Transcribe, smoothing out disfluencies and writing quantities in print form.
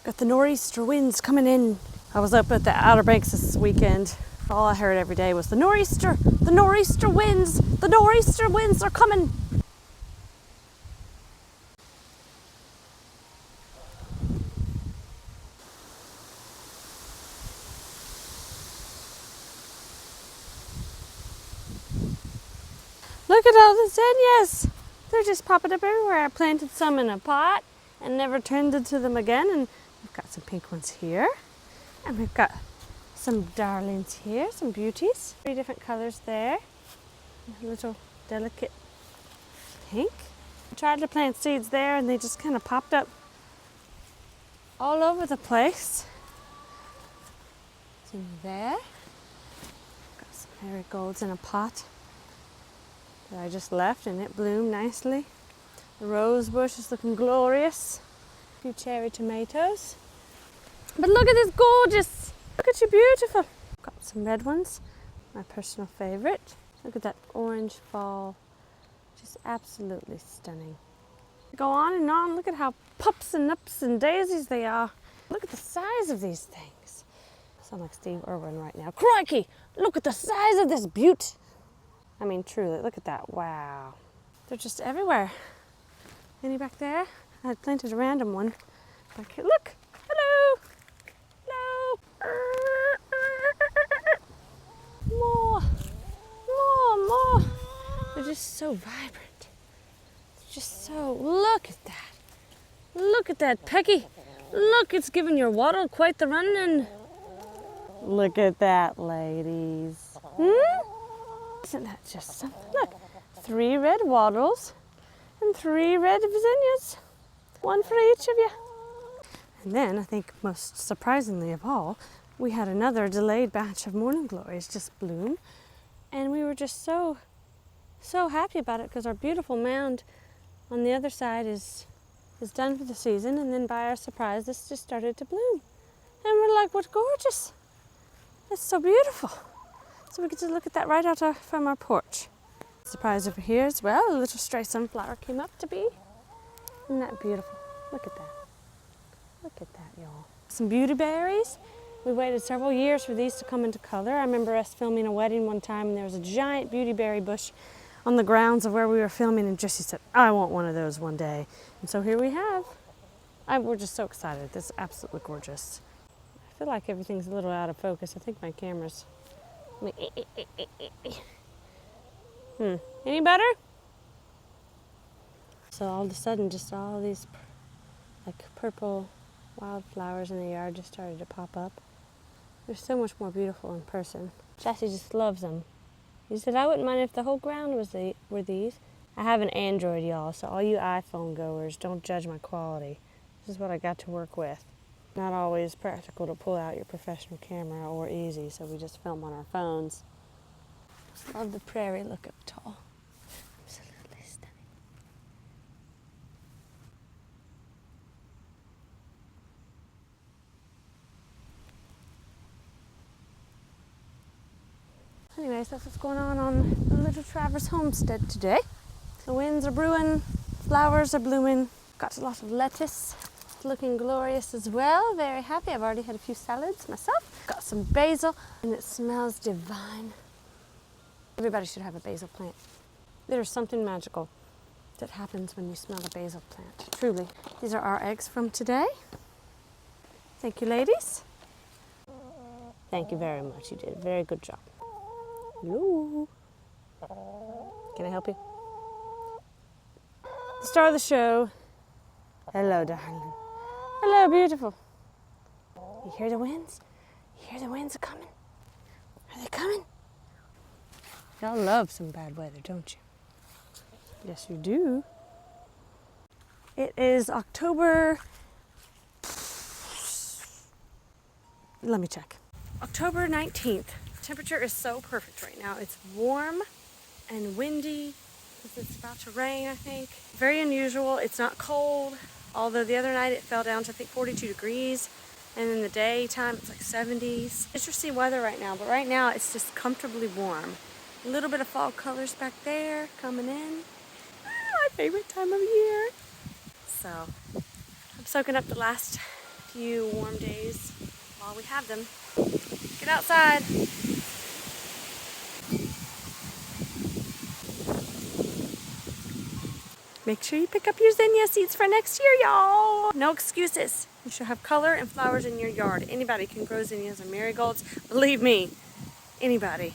Got the nor'easter winds coming in. I was up at the Outer Banks this weekend. All I heard every day was the nor'easter winds, the nor'easter winds are coming. Look at all the zinnias. They're just popping up everywhere. I planted some in a pot and never tended to them again. And we've got some pink ones here. And we've got some darlings here, some beauties. 3 different colors there. A little delicate pink. I tried to plant seeds there and they just kind of popped up all over the place. Some there. Got some marigolds in a pot that I just left and it bloomed nicely. The rose bush is looking glorious. A few cherry tomatoes. But look at this gorgeous. Look at you beautiful. Got some red ones, my personal favorite. Look at that orange fall. Just absolutely stunning. Go on and on. Look at how pups and nups and daisies they are. Look at the size of these things. I sound like Steve Irwin right now. Crikey! Look at the size of this beaut. I mean, truly, look at that. Wow. They're just everywhere. Any back there? I had planted a random one back here. Look! Hello! Hello! More! They're just so vibrant. They're just so... Look at that. Look at that, Pecky. Look, it's giving your wattle quite the running. Look at that, ladies. Isn't that just something? Look, 3 red wattles and 3 red zinnias. 1 for each of you. And then, I think most surprisingly of all, we had another delayed batch of morning glories just bloom. And we were just so happy about it because our beautiful mound on the other side is done for the season. And then by our surprise, this just started to bloom. And we're like, what gorgeous. It's so beautiful. So we get to look at that right out from our porch. Surprise over here as well. A little stray sunflower came up to be. Isn't that beautiful? Look at that. Look at that, y'all. Some beauty berries. We waited several years for these to come into color. I remember us filming a wedding one time and there was a giant beauty berry bush on the grounds of where we were filming and Jessie said, I want one of those one day. And so here we have. We're just so excited. This is absolutely gorgeous. I feel like everything's a little out of focus. I think my camera's... Any better? So all of a sudden, just all these like purple wildflowers in the yard just started to pop up. They're so much more beautiful in person. Jessie just loves them. He said, I wouldn't mind if the whole ground were these. I have an Android, y'all, so all you iPhone goers, don't judge my quality. This is what I got to work with. Not always practical to pull out your professional camera or easy, so we just film on our phones. Love the prairie look up tall. Absolutely stunning. Anyways, that's what's going on the Little Travers homestead today. The winds are brewing, flowers are blooming. Got a lot of lettuce. It's looking glorious as well. Very happy. I've already had a few salads myself. Got some basil and it smells divine. Everybody should have a basil plant. There's something magical that happens when you smell a basil plant. Truly. These are our eggs from today. Thank you, ladies. Thank you very much. You did a very good job. Hello. Can I help you? The star of the show. Hello, darling. Hello, beautiful. You hear the winds? You hear the winds are coming? Are they coming? Y'all love some bad weather, don't you? Yes, you do. It is October... Let me check. October 19th. Temperature is so perfect right now. It's warm and windy. It's about to rain, I think. Very unusual. It's not cold. Although the other night it fell down to, I think, 42 degrees. And in the daytime, it's like 70s. Interesting weather right now, but right now it's just comfortably warm. A little bit of fall colors back there coming in. My favorite time of year. So I'm soaking up the last few warm days while we have them. Get outside. Make sure you pick up your zinnia seeds for next year, y'all. No excuses. You should have color and flowers in your yard. Anybody can grow zinnias and marigolds. Believe me, anybody.